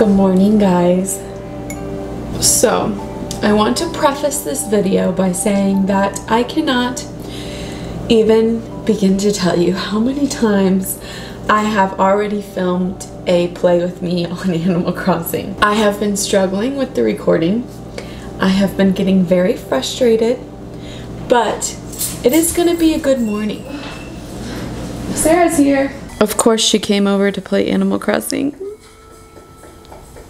Good morning, guys. So, I want to preface this video by saying that I cannot even begin to tell you how many times I have already filmed a play with me on Animal Crossing. I have been struggling with the recording. I have been getting very frustrated, but it is gonna be a good morning. Sarah's here. Of course, she came over to play Animal Crossing.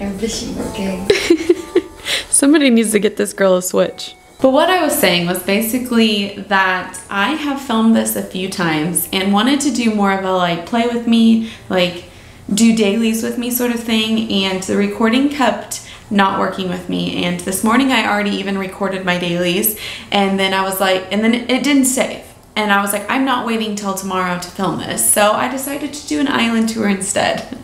I'm fishing, okay? Somebody needs to get this girl a Switch. But what I was saying was basically that I have filmed this a few times and wanted to do more of a like play with me, like do dailies with me sort of thing, and the recording kept not working with me. And this morning I already even recorded my dailies, and then I was like, and then it didn't save. And I was like, I'm not waiting till tomorrow to film this. So I decided to do an island tour instead.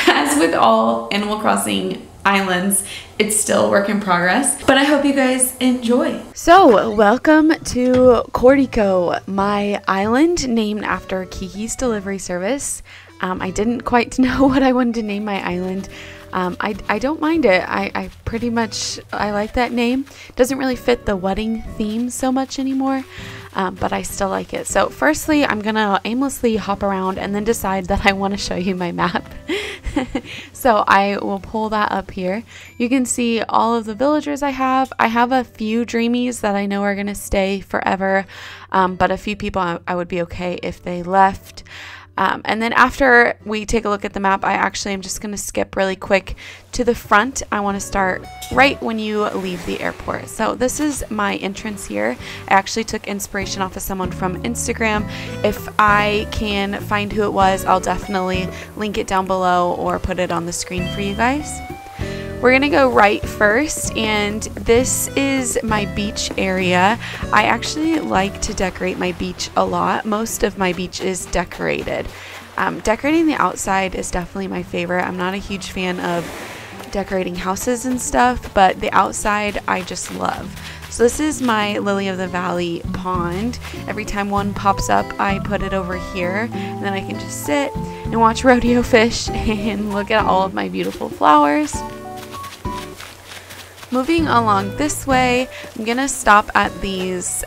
As with all Animal Crossing islands, it's still a work in progress, but I hope you guys enjoy. So welcome to Cordico, my island named after Kiki's delivery service. I didn't quite know what I wanted to name my island. I don't mind it. I pretty much, I like that name. Doesn't really fit the wedding theme so much anymore, but I still like it. So firstly, I'm gonna aimlessly hop around and then decide that I want to show you my map. So I will pull that up here. You can see all of the villagers I have. I have a few dreamies that I know are gonna stay forever, but a few people I would be okay if they left. And then after we take a look at the map, I actually am just going to skip really quick to the front. I want to start right when you leave the airport. So this is my entrance here. I actually took inspiration off of someone from Instagram. If I can find who it was, I'll definitely link it down below or put it on the screen for you guys. We're gonna go right first, and this is my beach area. I actually like to decorate my beach a lot. Most of my beach is decorated. Decorating the outside is definitely my favorite. I'm not a huge fan of decorating houses and stuff, but the outside I just love. So this is my Lily of the Valley pond. Every time one pops up, I put it over here, and then I can just sit and watch rodeo fish and look at all of my beautiful flowers. Moving along this way, I'm gonna stop at these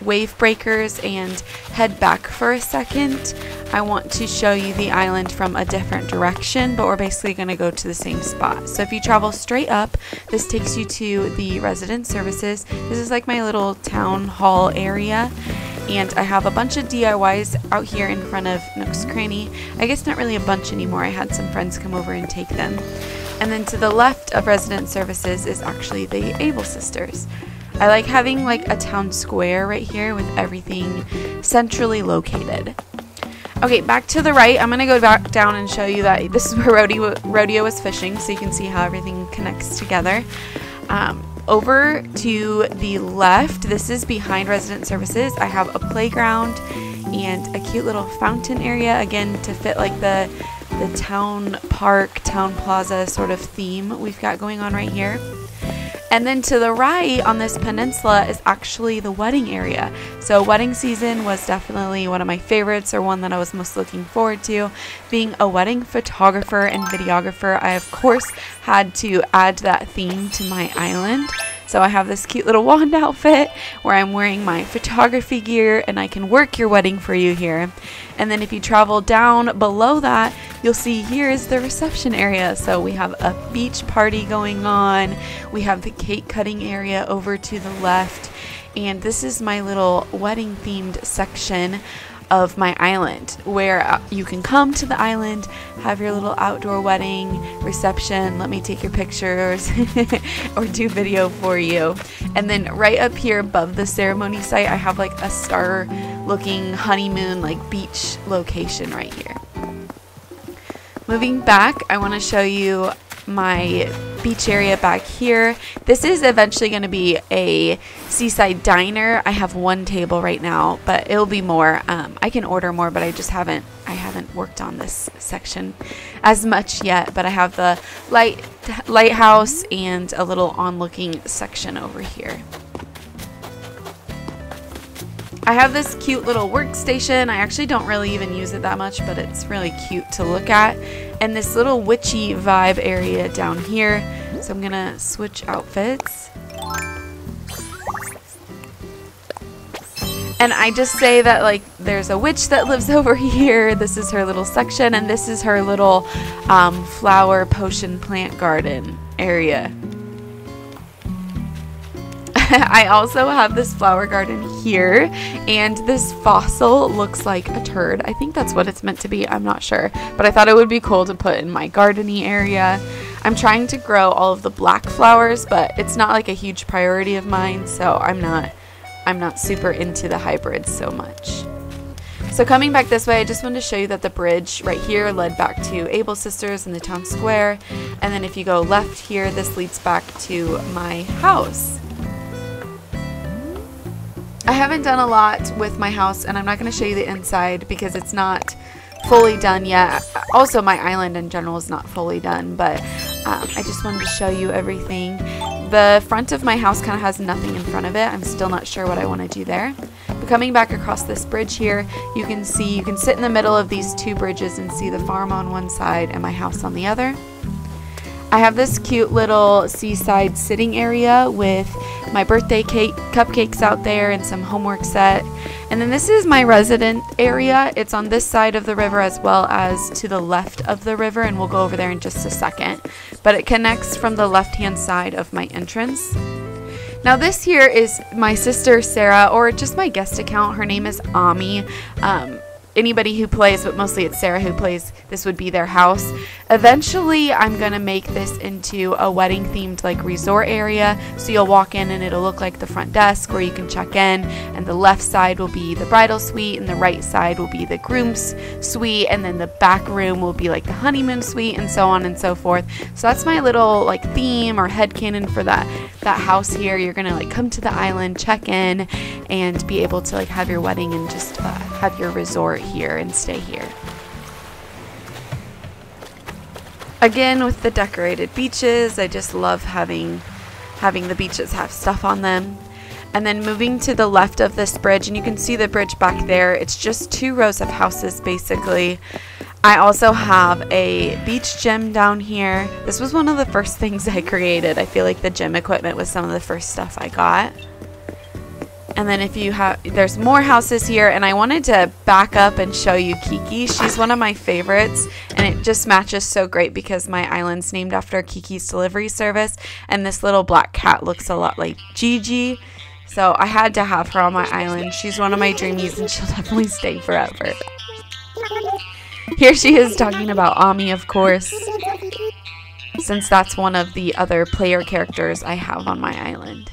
wave breakers and head back for a second. I want to show you the island from a different direction, but we're basically gonna go to the same spot. So if you travel straight up, this takes you to the resident services. This is like my little town hall area, and I have a bunch of DIYs out here in front of Nook's Cranny. I guess not really a bunch anymore. I had some friends come over and take them. And then to the left of resident services is actually the Able Sisters. I like having like a town square right here with everything centrally located. Okay, back to the right. I'm gonna go back down and show you that this is where rodeo was fishing, so you can see how everything connects together. Over to the left, this is behind resident services. I have a playground and a cute little fountain area, again to fit like the town park, town plaza sort of theme we've got going on right here. And then to the right on this peninsula is actually the wedding area. So wedding season was definitely one of my favorites, or one that I was most looking forward to. Being a wedding photographer and videographer, I of course had to add that theme to my island. So I have this cute little wand outfit where I'm wearing my photography gear, and I can work your wedding for you here. And then if you travel down below that, you'll see here is the reception area. So we have a beach party going on. We have the cake cutting area over to the left. And this is my little wedding themed section of my island, where you can come to the island, have your little outdoor wedding reception, let me take your pictures or do video for you. And then right up here above the ceremony site, I have like a star looking honeymoon like beach location right here. Moving back, I want to show you my beach area back here. This is eventually going to be a seaside diner. I have one table right now, but it'll be more. I can order more, but I haven't worked on this section as much yet. But I have the lighthouse and a little on-looking section over here. I have this cute little workstation. I actually don't really even use it that much, but it's really cute to look at. And this little witchy vibe area down here. So I'm gonna switch outfits. And I just say that, like, there's a witch that lives over here. This is her little section, and this is her little flower potion plant garden area. I also have this flower garden here, and this fossil looks like a turd. I think that's what it's meant to be. I'm not sure, but I thought it would be cool to put in my gardening area. I'm trying to grow all of the black flowers, but it's not like a huge priority of mine, so I'm not super into the hybrids so much. So coming back this way, I just wanted to show you that the bridge right here led back to Able Sisters in the town square, and then if you go left here, this leads back to my house. I haven't done a lot with my house, and I'm not going to show you the inside because it's not fully done yet. Also, my island in general is not fully done, but I just wanted to show you everything. The front of my house kind of has nothing in front of it. I'm still not sure what I want to do there. But coming back across this bridge here, you can sit in the middle of these two bridges and see the farm on one side and my house on the other. I have this cute little seaside sitting area with my birthday cake, cupcakes out there, and some homework set. And then this is my resident area. It's on this side of the river as well as to the left of the river, and we'll go over there in just a second. But it connects from the left-hand side of my entrance. Now this here is my sister Sarah, or just my guest account. Her name is Ami. Anybody who plays, but mostly it's Sarah who plays, this would be their house. Eventually, I'm going to make this into a wedding-themed like resort area. So you'll walk in and it'll look like the front desk where you can check in. And the left side will be the bridal suite, and the right side will be the groom's suite. And then the back room will be like the honeymoon suite, and so on and so forth. So that's my little like theme or headcanon for that house here. You're going to like come to the island, check in, and be able to like have your wedding and just have your resort here and stay here. Again, with the decorated beaches, I just love having the beaches have stuff on them. And then moving to the left of this bridge, and you can see the bridge back there, it's just 2 rows of houses basically. I also have a beach gym down here. This was one of the first things I created. I feel like the gym equipment was some of the first stuff I got. And then there's more houses here, and I wanted to back up and show you Kiki. She's one of my favorites, and it just matches so great because my island's named after Kiki's delivery service, and this little black cat looks a lot like Gigi. So I had to have her on my island. She's one of my dreamies, and she'll definitely stay forever. Here she is talking about Ami, of course, since that's one of the other player characters I have on my island.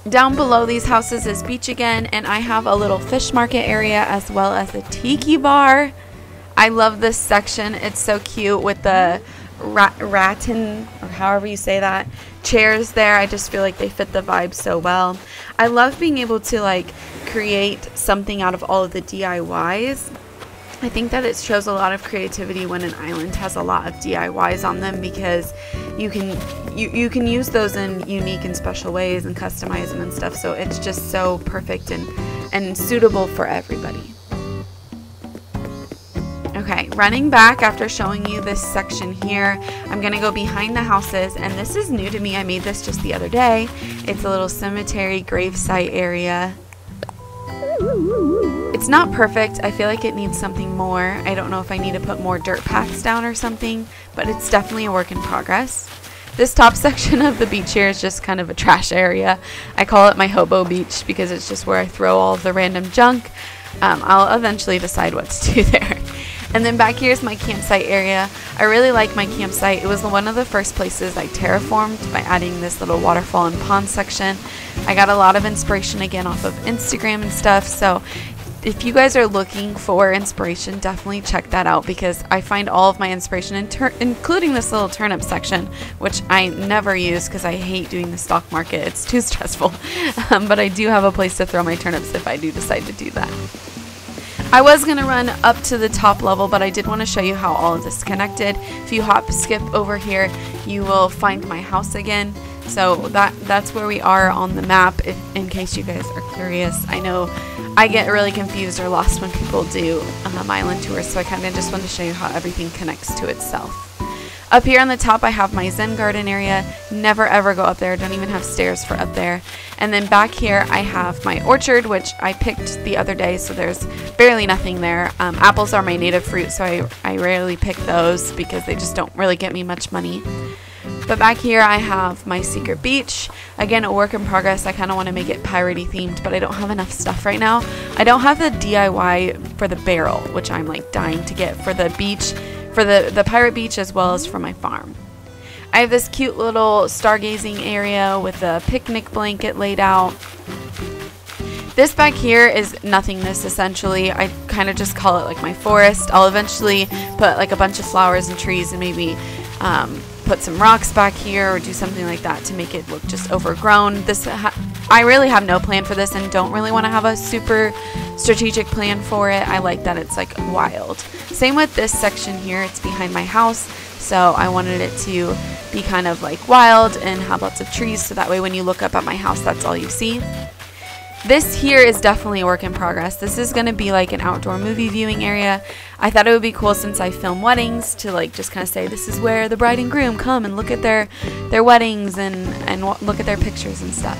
Down below these houses is beach again, and I have a little fish market area as well as a tiki bar. I love this section. It's so cute with the rattan, or however you say that, chairs there. I just feel like they fit the vibe so well. I love being able to like create something out of all of the DIYs. I think that it shows a lot of creativity when an island has a lot of DIYs on them, because you can use those in unique and special ways and customize them and stuff. So it's just so perfect and suitable for everybody. Okay, running back after showing you this section here, I'm going to go behind the houses, and this is new to me. I made this just the other day. It's a little cemetery gravesite area. It's not perfect. I feel like it needs something more. I don't know if I need to put more dirt paths down or something, but it's definitely a work in progress. This top section of the beach here is just kind of a trash area. I call it my Hobo Beach because it's just where I throw all of the random junk. I'll eventually decide what to do there. And then back here is my campsite area. I really like my campsite. It was one of the first places I terraformed by adding this little waterfall and pond section. I got a lot of inspiration again off of Instagram and stuff, so if you guys are looking for inspiration, definitely check that out, because I find all of my inspiration, including this little turnip section, which I never use because I hate doing the stock market. It's too stressful. But I do have a place to throw my turnips if I do decide to do that. I was going to run up to the top level, but I did want to show you how all of this is connected. If you hop skip over here, you will find my house again. So that's where we are on the map, in case you guys are curious. I know I get really confused or lost when people do island tours, so I kind of just wanted to show you how everything connects to itself. Up here on the top, I have my Zen Garden Area. Never ever go up there. Don't even have stairs for up there. And then back here, I have my orchard, which I picked the other day, so there's barely nothing there. Apples are my native fruit, so I rarely pick those because they just don't really get me much money. But back here, I have my secret beach. Again, a work in progress. I kind of want to make it piratey themed, but I don't have enough stuff right now. I don't have the DIY for the barrel, which I'm like dying to get for the beach, for the pirate beach, as well as for my farm. I have this cute little stargazing area with a picnic blanket laid out. This back here is nothingness, essentially. I kind of just call it like my forest. I'll eventually put like a bunch of flowers and trees and maybe put some rocks back here or do something like that to make it look just overgrown. I really have no plan for this and don't really want to have a super strategic plan for it. I like that it's like wild. Same with this section here. It's behind my house, so I wanted it to be kind of like wild and have lots of trees, so that way when you look up at my house, that's all you see. This here is definitely a work in progress. This is going to be like an outdoor movie viewing area. I thought it would be cool, since I film weddings, to like just kind of say this is where the bride and groom come and look at their weddings and look at their pictures and stuff.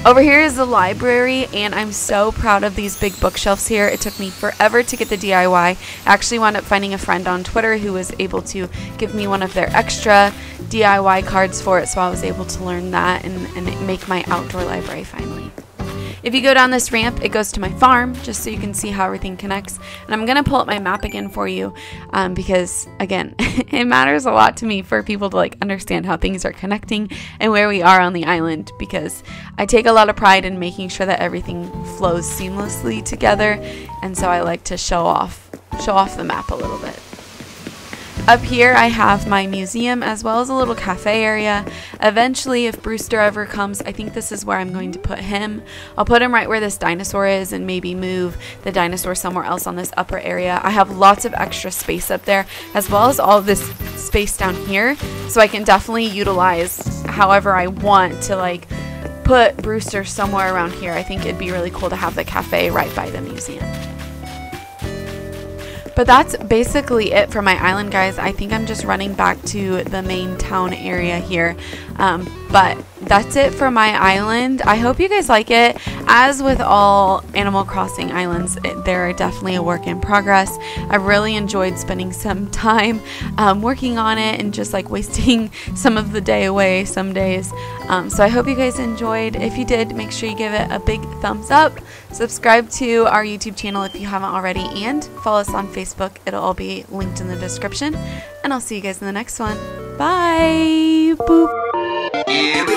Over here is the library, and I'm so proud of these big bookshelves here. It took me forever to get the DIY. I actually wound up finding a friend on Twitter who was able to give me one of their extra DIY cards for it, so I was able to learn that and make my outdoor library finally. If you go down this ramp, it goes to my farm, just so you can see how everything connects. And I'm going to pull up my map again for you because, again, it matters a lot to me for people to like understand how things are connecting and where we are on the island, because I take a lot of pride in making sure that everything flows seamlessly together, and so I like to show off the map a little bit. Up here I have my museum as well as a little cafe area. Eventually, if Brewster ever comes, I think this is where I'm going to put him. I'll put him right where this dinosaur is and maybe move the dinosaur somewhere else on this upper area. I have lots of extra space up there as well as all of this space down here, so I can definitely utilize however I want to like put Brewster somewhere around here. I think it'd be really cool to have the cafe right by the museum. But that's basically it for my island, guys. I think I'm just running back to the main town area here. But that's it for my island. I hope you guys like it. As with all Animal Crossing islands, they're definitely a work in progress. I really enjoyed spending some time working on it and just like wasting some of the day away some days. So I hope you guys enjoyed. If you did, make sure you give it a big thumbs up. Subscribe to our YouTube channel if you haven't already, and follow us on Facebook. It'll all be linked in the description. And I'll see you guys in the next one. Bye! Boop!